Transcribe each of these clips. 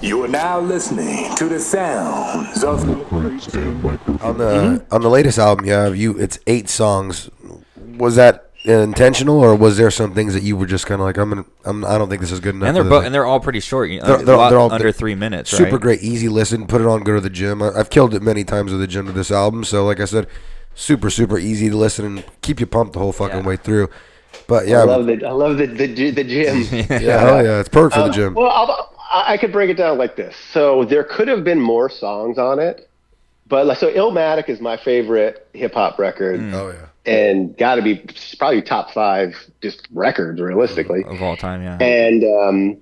You are now listening to the sounds of On the latest album, it's 8 songs. Was that intentional, or was there some things that you were just kind of like, I don't think this is good enough? And they're all pretty short. They're all under 3 minutes. Super right? great, easy listen. Put it on, go to the gym. I've killed it many times with the gym to this album. So like I said, super easy to listen and keep you pumped the whole fucking way through. But yeah, I love the gym. Hell yeah, it's perfect for the gym. Well, I could break it down like this. So there could have been more songs on it, but so Illmatic is my favorite hip hop record. Oh yeah. And got to be probably top 5 just records realistically of all time, yeah. And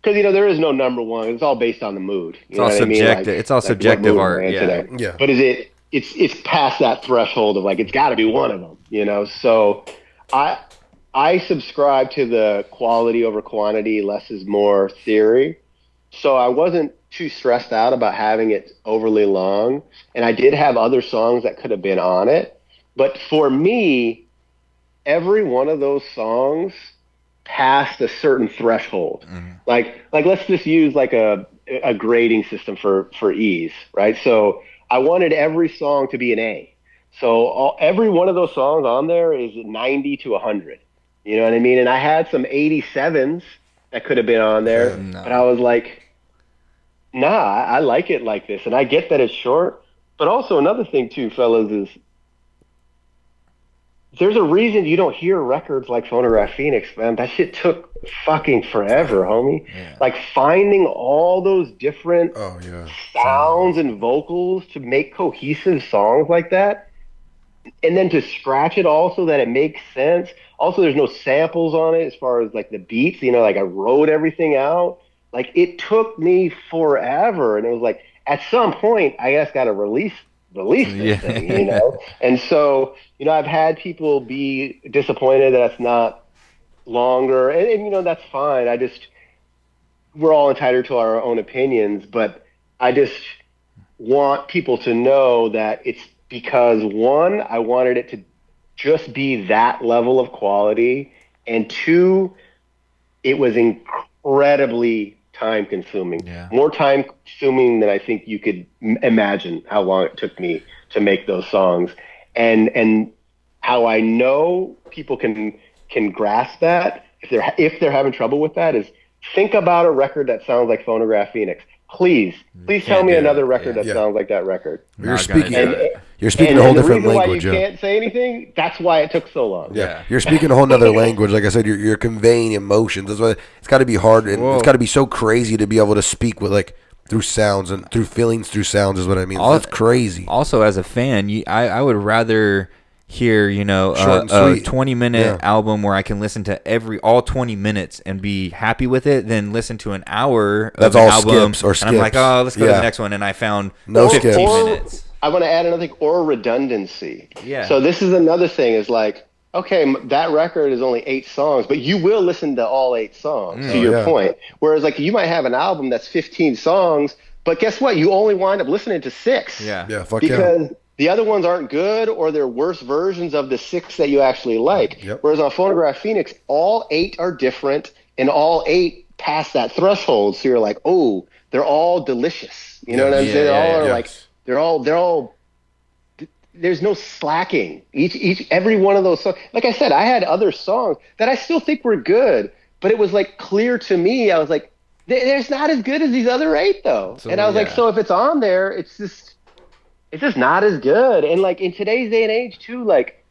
because there is no number one. It's all based on the mood. It's all subjective. It's all subjective art. Yeah. But it's past that threshold of like it's got to be one of them. So I subscribe to the quality over quantity, less is more theory. So I wasn't too stressed out about having it overly long, and I did have other songs that could have been on it. But for me, every one of those songs passed a certain threshold. Mm-hmm. Like let's just use like a grading system for ease, right? So I wanted every song to be an A. So every one of those songs on there is 90 to 100. You know what I mean? And I had some 87s that could have been on there, but I was like, nah, I like it like this. And I get that it's short. But also another thing too, fellas, is there's a reason you don't hear records like Phonograph Phoenix, man. That shit took fucking forever, homie. Yeah. Like finding all those different sounds and vocals to make cohesive songs like that. And then to scratch it all so that it makes sense. Also, there's no samples on it as far as like the beats, like I wrote everything out. Like it took me forever. And it was like, at some point, I guess got to release this thing, And so, I've had people be disappointed that it's not longer, and that's fine. We're all entitled to our own opinions, but I just want people to know that it's because, one, I wanted it to just be that level of quality, and two, it was incredibly time consuming, more time consuming than I think you could imagine how long it took me to make those songs. And how I know people can grasp that if they're having trouble with that is think about a record that sounds like Phonograph Phoenix. Please tell me another record that sounds like that record. You're speaking a whole different language. The reason why you can't say anything, that's why it took so long. Yeah. You're speaking a whole nother language. Like I said, you're conveying emotions. That's why it's got to be hard, and it's got to be so crazy to be able to speak with through sounds and through feelings through sounds is what I mean. That's crazy. Also, as a fan, I would rather hear a 20-minute album where I can listen to all 20 minutes and be happy with it than listen to an hour of an album skips. And I'm like, oh, let's go to the next one, and I found 15 minutes. I want to add another thing, or redundancy. Yeah. So this is another thing is like, okay, that record is only 8 songs, but you will listen to all 8 songs, to your point. Whereas like you might have an album that's 15 songs, but guess what? You only wind up listening to 6. Yeah, because the other ones aren't good, or they're worse versions of the 6 that you actually like. Yep. Whereas on Phonograph Phoenix, all 8 are different, and all 8 pass that threshold. So you're like, oh, they're all delicious. You know what I'm saying? They're all. There's no slacking. Every one of those songs. Like I said, I had other songs that I still think were good, but it was like clear to me. I was like, there's not as good as these other 8 though. And I was like, so if it's on there, it's just not as good. And like in today's day and age too, like,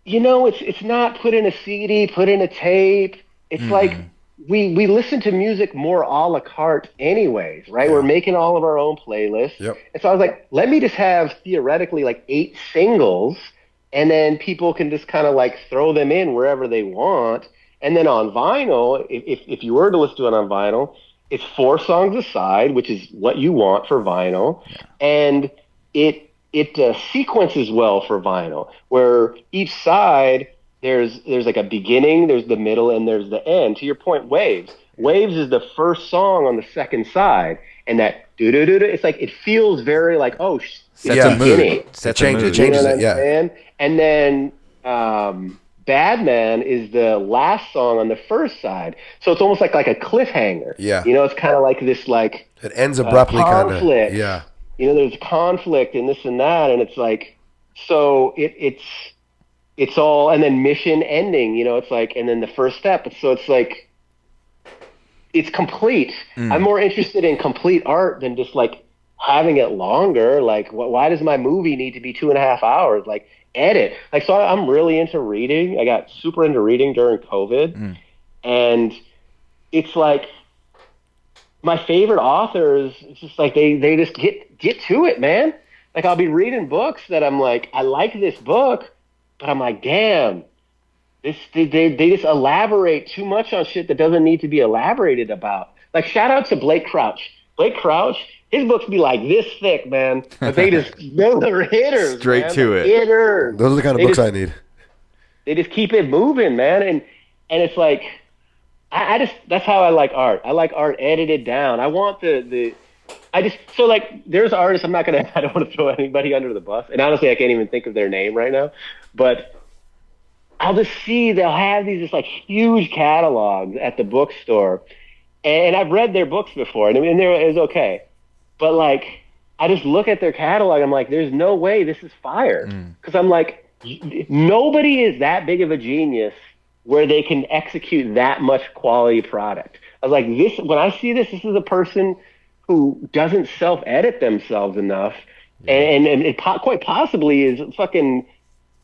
it's not put in a CD, put in a tape. It's like we listen to music more a la carte anyways, right? We're making all of our own playlists. Yep. And so I was like, let me just have theoretically like 8 singles, and then people can just kind of like throw them in wherever they want. And then on vinyl, if you were to listen to it on vinyl, it's 4 songs a side, which is what you want for vinyl. And it sequences well for vinyl, where each side there's like a beginning, there's the middle, and there's the end. To your point, Waves. Waves is the first song on the second side, and that do-do-do-do, it's like it feels very like, oh, sets a mood. Sets It changes it, yeah. And then Bad Man is the last song on the first side, so it's almost like a cliffhanger. Yeah, it's kind of like this it ends abruptly, conflict. Kind of. Yeah, there's conflict and this and that, and it's like so it's all, and then mission ending. It's like, and then the first step. So it's like it's complete. I'm more interested in complete art than just like having it longer. Like, why does my movie need to be 2.5 hours? Like, edit. Like, so I'm really into reading. I got super into reading during COVID, and it's like my favorite authors. It's just like they just get to it, man. Like, I'll be reading books that I'm like, I like this book, but I'm like, damn. They just elaborate too much on shit that doesn't need to be elaborated about. Like, shout out to Blake Crouch. Blake Crouch, his books be like this thick, man. But those are hitters. Straight man. to it. Hitters. Those are the kind of books I need. They just keep it moving, man. And it's like, that's how I like art. I like art edited down. I want so like, there's artists, I don't want to throw anybody under the bus. And honestly, I can't even think of their name right now. But I'll just see they'll have these just like huge catalogs at the bookstore, and I've read their books before, and it's okay, but like I just look at their catalog, I'm like, there's no way this is fire, because I'm like, nobody is that big of a genius where they can execute that much quality product. I was like, when I see this is a person who doesn't self-edit themselves enough, and it quite possibly is fucking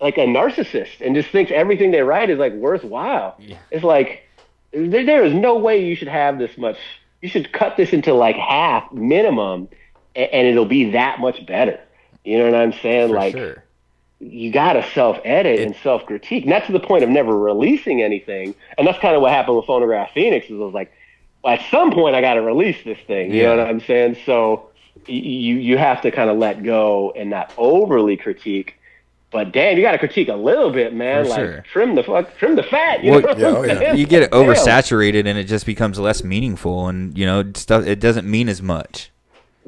like a narcissist and just thinks everything they write is like worthwhile. Yeah. It's like, there is no way you should have this much. You should cut this into like half minimum, and it'll be that much better. You know what I'm saying? For like, sure. You gotta self-edit and self-critique. And that's to the point of never releasing anything. And that's kind of what happened with Phonograph Phoenix. Is I was like, well, at some point I gotta release this thing. You know what I'm saying? So you have to kind of let go and not overly critique. But damn, you got to critique a little bit, man. For like sure. trim the fat. You know what I'm saying? You get it oversaturated, and it just becomes less meaningful, and stuff. It doesn't mean as much.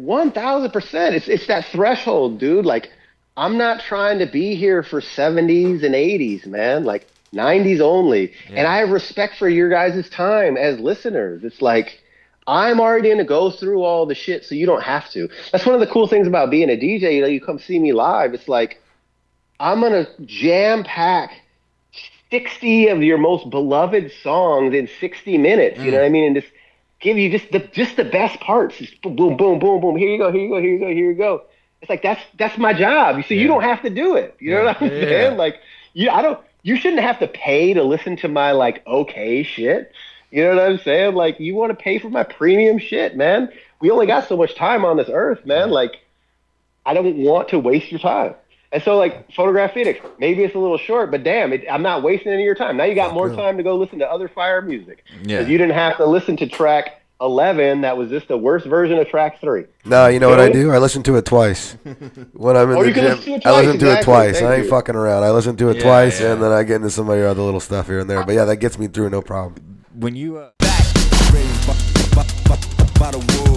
1,000%. It's that threshold, dude. Like, I'm not trying to be here for 70s and 80s, man. Like 90s only. Yeah. And I have respect for your guys' time as listeners. It's like, I'm already going to go through all the shit, so you don't have to. That's one of the cool things about being a DJ. You come see me live. It's like, I'm going to jam-pack 60 of your most beloved songs in 60 minutes, you know what I mean? And just give you just the best parts. Just boom, boom, boom, boom. Here you go, here you go, here you go, here you go. It's like, that's my job. So you don't have to do it. You know what I'm saying? Like, you shouldn't have to pay to listen to my, like, okay shit. You know what I'm saying? Like, you want to pay for my premium shit, man. We only got so much time on this earth, man. Like, I don't want to waste your time. And so, like, Phonograph Phoenix, maybe it's a little short, but damn, I'm not wasting any of your time. Now you got more time to go listen to other fire music. Because you didn't have to listen to track 11 that was just the worst version of track 3. No, you know what I do? I listen to it twice. When I'm in the gym, I listen to it twice. I ain't fucking around. I listen to it twice, and then I get into some of your other little stuff here and there. But yeah, that gets me through, no problem. When you... by the world.